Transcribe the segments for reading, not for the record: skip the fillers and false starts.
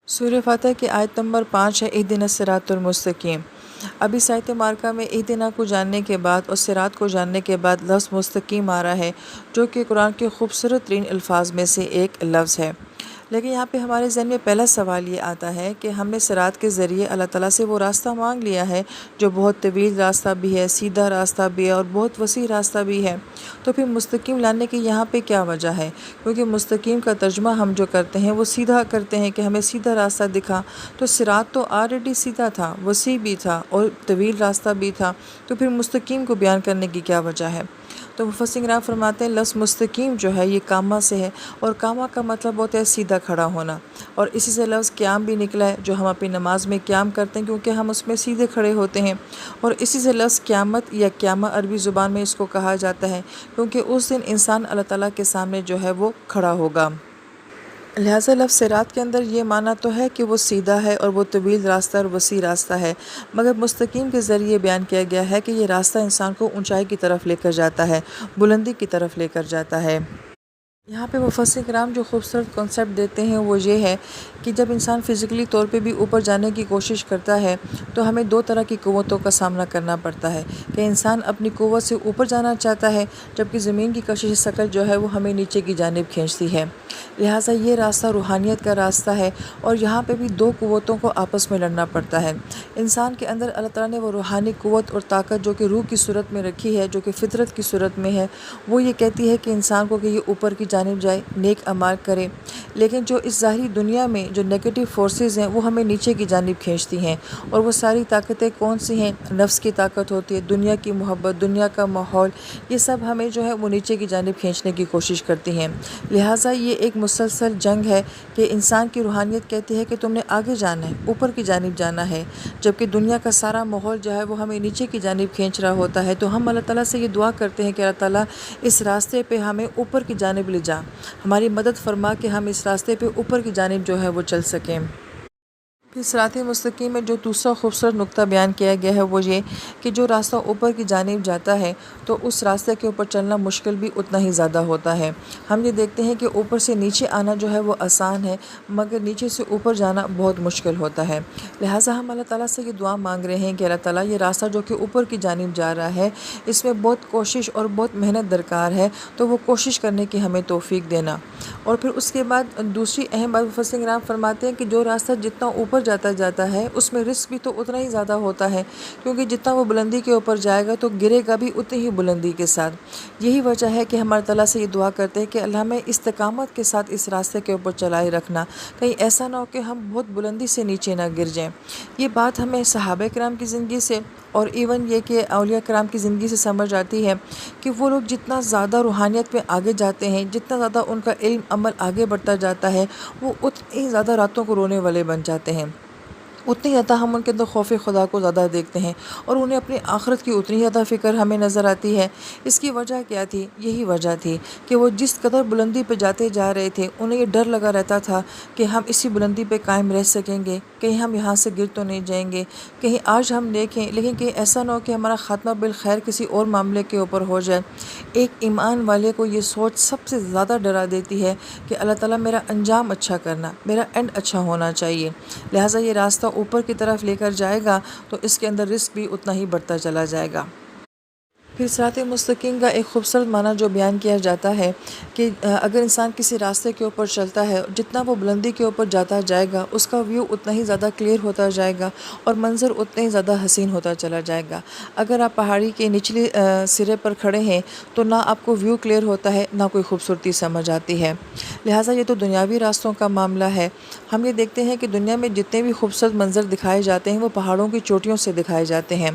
سورہ فاتح کی آیت نمبر 5 ہے اہدنا الصراط المستقیم۔ اب اس آیت مبارکہ میں اہدنا کو جاننے کے بعد اور صراط کو جاننے کے بعد لفظ مستقیم آ رہا ہے، جو کہ قرآن کے خوبصورت ترین الفاظ میں سے ایک لفظ ہے۔ لیکن یہاں پہ ہمارے ذہن میں پہلا سوال یہ آتا ہے کہ ہم نے صراط کے ذریعے اللہ تعالیٰ سے وہ راستہ مانگ لیا ہے جو بہت طویل راستہ بھی ہے، سیدھا راستہ بھی ہے اور بہت وسیع راستہ بھی ہے، تو پھر مستقیم لانے کی یہاں پہ کیا وجہ ہے؟ کیونکہ مستقیم کا ترجمہ ہم جو کرتے ہیں وہ سیدھا کرتے ہیں کہ ہمیں سیدھا راستہ دکھا، تو صراط تو آلریڈی سیدھا تھا، وسیع بھی تھا اور طویل راستہ بھی تھا، تو پھر مستقیم کو بیان کرنے کی کیا وجہ ہے؟ تو مفسرین کرام فرماتے ہیں لفظ مستقیم جو ہے یہ کامہ سے ہے، اور کامہ کا مطلب ہوتا ہے سیدھا کھڑا ہونا، اور اسی سے لفظ قیام بھی نکلا ہے جو ہم اپنی نماز میں قیام کرتے ہیں کیونکہ ہم اس میں سیدھے کھڑے ہوتے ہیں، اور اسی سے لفظ قیامت یا قیامہ عربی زبان میں اس کو کہا جاتا ہے کیونکہ اس دن انسان اللہ تعالیٰ کے سامنے جو ہے وہ کھڑا ہوگا۔ لہٰذا لفظ صراط کے اندر یہ معنی تو ہے کہ وہ سیدھا ہے اور وہ طویل راستہ اور وسیع راستہ ہے، مگر مستقیم کے ذریعے بیان کیا گیا ہے کہ یہ راستہ انسان کو اونچائی کی طرف لے کر جاتا ہے، بلندی کی طرف لے کر جاتا ہے۔ یہاں پہ مفسرین کرام جو خوبصورت کانسیپٹ دیتے ہیں وہ یہ ہے کہ جب انسان فزیکلی طور پہ بھی اوپر جانے کی کوشش کرتا ہے تو ہمیں دو طرح کی قوتوں کا سامنا کرنا پڑتا ہے کہ انسان اپنی قوت سے اوپر جانا چاہتا ہے، جبکہ زمین کی کشش ثقل جو ہے وہ ہمیں نیچے کی جانب کھینچتی ہے۔ لہٰذا یہ راستہ روحانیت کا راستہ ہے، اور یہاں پہ بھی دو قوتوں کو آپس میں لڑنا پڑتا ہے۔ انسان کے اندر اللہ تعالیٰ نے وہ روحانی قوت اور طاقت جو کہ روح کی صورت میں رکھی ہے، جو کہ فطرت کی صورت میں ہے، وہ یہ کہتی ہے کہ انسان کو کہ یہ اوپر کی جانب جائے، نیک اعمال کرے، لیکن جو اس ظاہری دنیا میں جو نیگیٹو فورسز ہیں وہ ہمیں نیچے کی جانب کھینچتی ہیں، اور وہ ساری طاقتیں کون سی ہیں؟ نفس کی طاقت ہوتی ہے، دنیا کی محبت، دنیا کا ماحول، یہ سب ہمیں جو ہے وہ نیچے کی جانب کھینچنے کی کوشش کرتی ہیں۔ لہٰذا یہ ایک مسلسل جنگ ہے کہ انسان کی روحانیت کہتی ہے کہ تم نے آگے جانا ہے، اوپر کی جانب جانا ہے، جبکہ دنیا کا سارا ماحول جو ہے وہ ہمیں نیچے کی جانب کھینچ رہا ہوتا ہے۔ تو ہم اللہ تعالیٰ سے یہ دعا کرتے ہیں کہ اللہ تعالیٰ اس راستے پہ ہمیں اوپر کی جانب لے جا، ہماری مدد فرما کہ ہم اس راستے پہ اوپر کی جانب جو ہے وہ چل سکیں۔ پھر صراط مستقیم میں جو دوسرا خوبصورت نقطہ بیان کیا گیا ہے وہ یہ کہ جو راستہ اوپر کی جانب جاتا ہے تو اس راستے کے اوپر چلنا مشکل بھی اتنا ہی زیادہ ہوتا ہے۔ ہم یہ دیکھتے ہیں کہ اوپر سے نیچے آنا جو ہے وہ آسان ہے، مگر نیچے سے اوپر جانا بہت مشکل ہوتا ہے۔ لہٰذا ہم اللہ تعالیٰ سے یہ دعا مانگ رہے ہیں کہ اللہ تعالیٰ یہ راستہ جو کہ اوپر کی جانب جا رہا ہے اس میں بہت کوشش اور بہت محنت درکار ہے، تو وہ کوشش کرنے کی ہمیں توفیق دینا۔ اور پھر اس کے بعد دوسری اہم بات مفسرین کرام فرماتے ہیں کہ جو راستہ جتنا اوپر جاتا ہے اس میں رسک بھی تو اتنا ہی زیادہ ہوتا ہے، کیونکہ جتنا وہ بلندی کے اوپر جائے گا تو گرے گا بھی اتنی ہی بلندی کے ساتھ۔ یہی وجہ ہے کہ ہم اللہ تعالیٰ سے یہ دعا کرتے ہیں کہ اللہ ہمیں استقامت کے ساتھ اس راستے کے اوپر چلائے رکھنا، کہیں ایسا نہ ہو کہ ہم بہت بلندی سے نیچے نہ گر جائیں۔ یہ بات ہمیں صحابہ کرام کی زندگی سے اور ایون یہ کہ اولیاء کرام کی زندگی سے سمجھ آتی ہے کہ وہ لوگ جتنا زیادہ روحانیت میں آگے جاتے ہیں، جتنا زیادہ ان کا علم عمل آگے بڑھتا جاتا ہے، وہ اتنی ہی زیادہ راتوں کو رونے والے بن جاتے ہیں، اتنی زیادہ ہم ان کے اندر خوف خدا کو زیادہ دیکھتے ہیں، اور انہیں اپنی آخرت کی اتنی زیادہ فکر ہمیں نظر آتی ہے۔ اس کی وجہ کیا تھی؟ یہی وجہ تھی کہ وہ جس قدر بلندی پہ جاتے جا رہے تھے انہیں یہ ڈر لگا رہتا تھا کہ ہم اسی بلندی پہ قائم رہ سکیں گے، کہیں ہم یہاں سے گر تو نہیں جائیں گے، کہیں آج ہم دیکھیں لیکن کہیں ایسا نہ ہو کہ ہمارا خاتمہ بالخیر کسی اور معاملے کے اوپر ہو جائے۔ ایک ایمان والے کو یہ سوچ سب سے زیادہ ڈرا دیتی ہے کہ اللہ تعالیٰ میرا انجام اچھا کرنا، میرا اینڈ اچھا ہونا چاہیے۔ لہٰذا یہ راستہ اوپر کی طرف لے کر جائے گا تو اس کے اندر رسک بھی اتنا ہی بڑھتا چلا جائے گا۔ پھر صراط مستقیم کا ایک خوبصورت معنی جو بیان کیا جاتا ہے کہ اگر انسان کسی راستے کے اوپر چلتا ہے، جتنا وہ بلندی کے اوپر جاتا جائے گا اس کا ویو اتنا ہی زیادہ کلیئر ہوتا جائے گا اور منظر اتنا ہی زیادہ حسین ہوتا چلا جائے گا۔ اگر آپ پہاڑی کے نچلے سرے پر کھڑے ہیں تو نہ آپ کو ویو کلیئر ہوتا ہے، نہ کوئی خوبصورتی سمجھ آتی ہے۔ لہٰذا یہ تو دنیاوی راستوں کا معاملہ ہے۔ ہم یہ دیکھتے ہیں کہ دنیا میں جتنے بھی خوبصورت منظر دکھائے جاتے ہیں وہ پہاڑوں کی چوٹیوں سے دکھائے جاتے ہیں،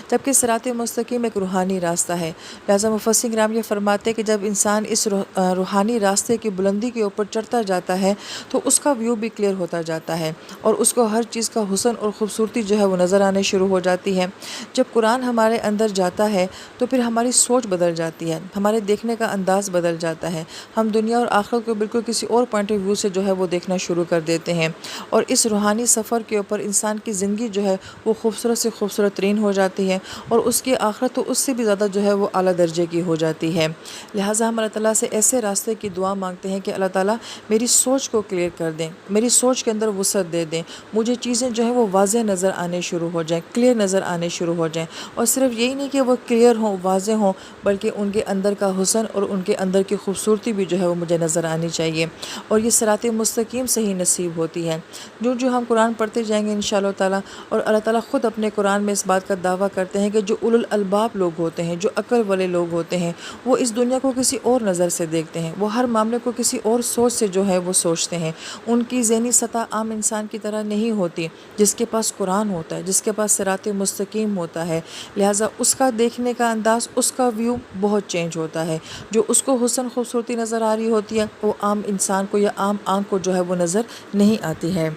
جبکہ صراط مستقیم ایک روحانی راستہ ہے۔ لہٰذا مفسرین کرام یہ فرماتے ہیں کہ جب انسان اس روحانی راستے کی بلندی کے اوپر چڑھتا جاتا ہے تو اس کا ویو بھی کلیئر ہوتا جاتا ہے، اور اس کو ہر چیز کا حسن اور خوبصورتی جو ہے وہ نظر آنے شروع ہو جاتی ہے۔ جب قرآن ہمارے اندر جاتا ہے تو پھر ہماری سوچ بدل جاتی ہے، ہمارے دیکھنے کا انداز بدل جاتا ہے، ہم دنیا اور آخرت کو بالکل کسی اور پوائنٹ آف ویو سے جو ہے وہ دیکھنا شروع کر دیتے ہیں، اور اس روحانی سفر کے اوپر انسان کی زندگی جو ہے وہ خوبصورت سے خوبصورت ترین ہو جاتی ہے۔ جاتی ہے اور اس کی آخرت تو اس سے بھی زیادہ جو ہے وہ اعلیٰ درجے کی ہو جاتی ہے۔ لہٰذا ہم اللہ تعالیٰ سے ایسے راستے کی دعا مانگتے ہیں کہ اللہ تعالیٰ میری سوچ کو کلیئر کر دیں، میری سوچ کے اندر وسعت دے دیں، مجھے چیزیں جو ہیں وہ واضح نظر آنے شروع ہو جائیں، کلیئر نظر آنے شروع ہو جائیں، اور صرف یہی نہیں کہ وہ کلیئر ہوں، واضح ہوں، بلکہ ان کے اندر کا حسن اور ان کے اندر کی خوبصورتی بھی جو ہے وہ مجھے نظر آنی چاہیے، اور یہ صراط مستقیم سے ہی نصیب ہوتی ہے۔ جو ہم قرآن پڑھتے جائیں گے انشاءاللہ تعالیٰ، اور اللہ تعالیٰ خود اپنے قرآن میں اس بات کا دعویٰ کرتے ہیں کہ جو اولو الالباب لوگ ہوتے ہیں، جو عقل والے لوگ ہوتے ہیں، وہ اس دنیا کو کسی اور نظر سے دیکھتے ہیں، وہ ہر معاملے کو کسی اور سوچ سے جو ہے وہ سوچتے ہیں، ان کی ذہنی سطح عام انسان کی طرح نہیں ہوتی۔ جس کے پاس قرآن ہوتا ہے، جس کے پاس صراط مستقیم ہوتا ہے، لہٰذا اس کا دیکھنے کا انداز، اس کا ویو بہت چینج ہوتا ہے۔ جو اس کو حسن خوبصورتی نظر آ رہی ہوتی ہے، وہ عام انسان کو یا عام آنکھ کو جو ہے وہ نظر نہیں آتی ہے۔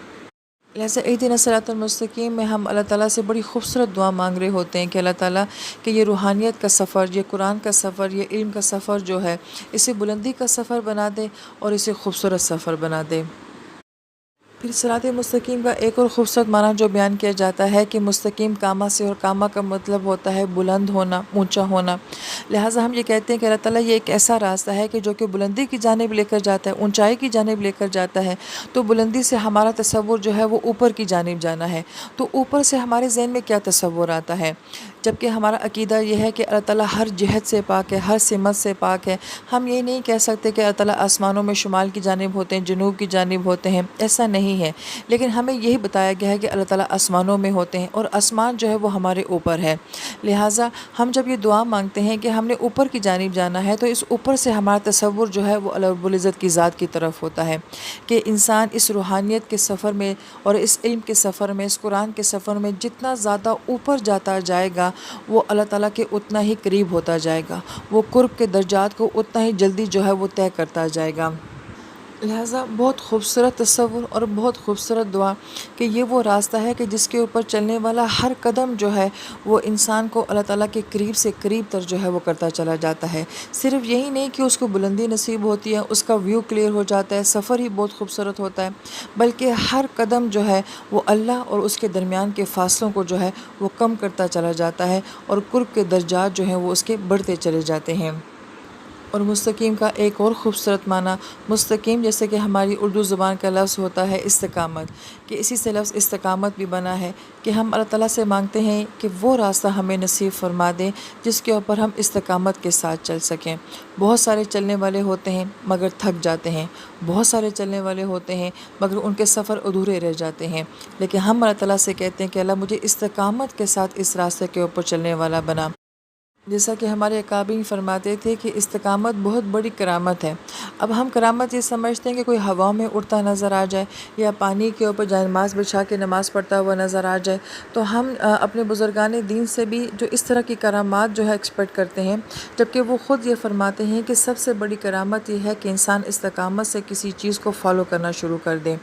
لہٰذا اہدنا الصراط المستقیم میں ہم اللہ تعالیٰ سے بڑی خوبصورت دعا مانگ رہے ہوتے ہیں کہ اللہ تعالیٰ کہ یہ روحانیت کا سفر، یہ قرآن کا سفر، یہ علم کا سفر جو ہے، اسے بلندی کا سفر بنا دے اور اسے خوبصورت سفر بنا دے۔ پھر صراط مستقیم کا ایک اور خوبصورت معنی جو بیان کیا جاتا ہے کہ مستقیم کامہ سے، اور کامہ کا مطلب ہوتا ہے بلند ہونا، اونچا ہونا۔ لہٰذا ہم یہ کہتے ہیں کہ اللہ تعالیٰ یہ ایک ایسا راستہ ہے کہ جو کہ بلندی کی جانب لے کر جاتا ہے، اونچائی کی جانب لے کر جاتا ہے۔ تو بلندی سے ہمارا تصور جو ہے وہ اوپر کی جانب جانا ہے، تو اوپر سے ہمارے ذہن میں کیا تصور آتا ہے؟ جبکہ ہمارا عقیدہ یہ ہے کہ اللہ تعالیٰ ہر جہت سے پاک ہے، ہر سمت سے پاک ہے۔ ہم یہ نہیں کہہ سکتے کہ اللہ تعالیٰ آسمانوں میں شمال کی جانب ہوتے ہیں، جنوب کی جانب ہوتے ہیں، ایسا نہیں ہے، لیکن ہمیں یہی بتایا گیا ہے کہ اللہ تعالیٰ آسمانوں میں ہوتے ہیں، اور آسمان جو ہے وہ ہمارے اوپر ہے۔ لہٰذا ہم جب یہ دعا مانگتے ہیں کہ ہم نے اوپر کی جانب جانا ہے، تو اس اوپر سے ہمارا تصور جو ہے وہ اللہ رب العزت کی ذات کی طرف ہوتا ہے، کہ انسان اس روحانیت کے سفر میں اور اس علم کے سفر میں، اس قرآن کے سفر میں جتنا زیادہ اوپر جاتا جائے گا، وہ اللہ تعالیٰ کے اتنا ہی قریب ہوتا جائے گا، وہ قرب کے درجات کو اتنا ہی جلدی جو ہے وہ طے کرتا جائے گا۔ لہٰذا بہت خوبصورت تصور اور بہت خوبصورت دعا کہ یہ وہ راستہ ہے کہ جس کے اوپر چلنے والا ہر قدم جو ہے وہ انسان کو اللہ تعالیٰ کے قریب سے قریب تر جو ہے وہ کرتا چلا جاتا ہے۔ صرف یہی نہیں کہ اس کو بلندی نصیب ہوتی ہے، اس کا ویو کلیئر ہو جاتا ہے، سفر ہی بہت خوبصورت ہوتا ہے، بلکہ ہر قدم جو ہے وہ اللہ اور اس کے درمیان کے فاصلوں کو جو ہے وہ کم کرتا چلا جاتا ہے، اور قرب کے درجات جو ہیں وہ اس کے بڑھتے چلے جاتے ہیں۔ اور مستقیم کا ایک اور خوبصورت معنی، مستقیم جیسے کہ ہماری اردو زبان کا لفظ ہوتا ہے استقامت، کہ اسی سے لفظ استقامت بھی بنا ہے، کہ ہم اللہ تعالیٰ سے مانگتے ہیں کہ وہ راستہ ہمیں نصیب فرما دیں جس کے اوپر ہم استقامت کے ساتھ چل سکیں۔ بہت سارے چلنے والے ہوتے ہیں مگر تھک جاتے ہیں، بہت سارے چلنے والے ہوتے ہیں مگر ان کے سفر ادھورے رہ جاتے ہیں، لیکن ہم اللہ تعالیٰ سے کہتے ہیں کہ اللہ مجھے استقامت کے ساتھ اس راستے کے اوپر چلنے والا بنا۔ جیسا کہ ہمارے اکابرین فرماتے تھے کہ استقامت بہت بڑی کرامت ہے۔ اب ہم کرامت یہ سمجھتے ہیں کہ کوئی ہواؤں میں اڑتا نظر آ جائے، یا پانی کے اوپر جائے نماز بچھا کے نماز پڑھتا ہوا نظر آ جائے، تو ہم اپنے بزرگان دین سے بھی جو اس طرح کی کرامات جو ہے ایکسپیکٹ کرتے ہیں، جبکہ وہ خود یہ فرماتے ہیں کہ سب سے بڑی کرامت یہ ہے کہ انسان استقامت سے کسی چیز کو فالو کرنا شروع کر دے۔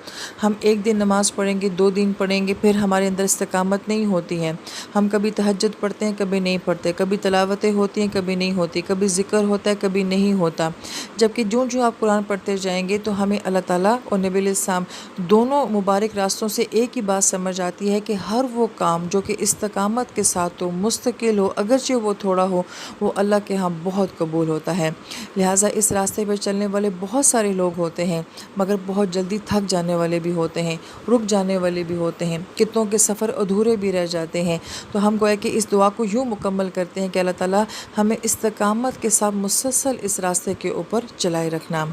ہم ایک دن نماز پڑھیں گے، 2 دن پڑھیں گے، پھر ہمارے اندر استقامت نہیں ہوتی ہے، ہم کبھی تہجد پڑھتے ہیں، کبھی نہیں پڑھتے، کبھی تلاوتیں ہوتی ہیں، کبھی نہیں ہوتی، کبھی ذکر ہوتا ہے، کبھی نہیں ہوتا، جبکہ جو آپ قرآن پڑھتے جائیں گے تو ہمیں اللہ تعالیٰ اور نبی علیہ السلام دونوں مبارک راستوں سے ایک ہی بات سمجھ آتی ہے کہ ہر وہ کام جو کہ استقامت کے ساتھ ہو، مستقل ہو، اگرچہ وہ تھوڑا ہو، وہ اللہ کے ہاں بہت قبول ہوتا ہے۔ لہٰذا اس راستے پہ چلنے والے بہت سارے لوگ ہوتے ہیں، مگر بہت جلدی تھک جانے والے بھی ہوتے ہیں، رک جانے والے بھی ہوتے ہیں، کتنوں کے سفر ادھورے بھی رہ جاتے ہیں۔ تو ہم گویا کہ اس دعا کو یوں مکمل کرتے ہیں کہ اللہ تعالیٰ ہمیں استقامت کے ساتھ مسلسل اس راستے کے اوپر چلائے رکھنا۔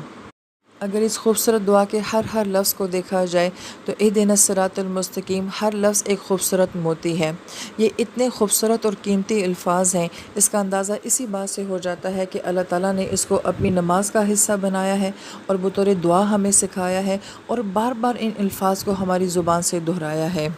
اگر اس خوبصورت دعا کے ہر لفظ کو دیکھا جائے تو اہدنا الصراط المستقیم، ہر لفظ ایک خوبصورت موتی ہے۔ یہ اتنے خوبصورت اور قیمتی الفاظ ہیں، اس کا اندازہ اسی بات سے ہو جاتا ہے کہ اللہ تعالیٰ نے اس کو اپنی نماز کا حصہ بنایا ہے اور بطور دعا ہمیں سکھایا ہے، اور بار بار ان الفاظ کو ہماری زبان سے دہرایا ہے۔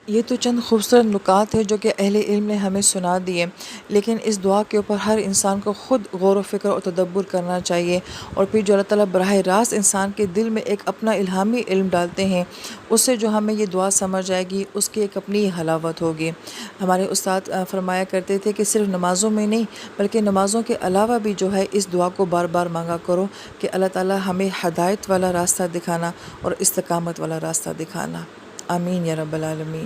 یہ تو چند خوبصورت نکات ہیں جو کہ اہل علم نے ہمیں سنا دیے، لیکن اس دعا کے اوپر ہر انسان کو خود غور و فکر اور تدبر کرنا چاہیے، اور پھر جو اللہ تعالیٰ براہ راست انسان کے دل میں ایک اپنا الہامی علم ڈالتے ہیں، اس سے جو ہمیں یہ دعا سمجھ آئے گی، اس کی ایک اپنی حلاوت ہوگی۔ ہمارے استاد فرمایا کرتے تھے کہ صرف نمازوں میں نہیں بلکہ نمازوں کے علاوہ بھی جو ہے اس دعا کو بار بار مانگا کرو کہ اللہ تعالیٰ ہمیں ہدایت والا راستہ دکھانا اور استقامت والا راستہ دکھانا۔ آمین یا رب العالمین۔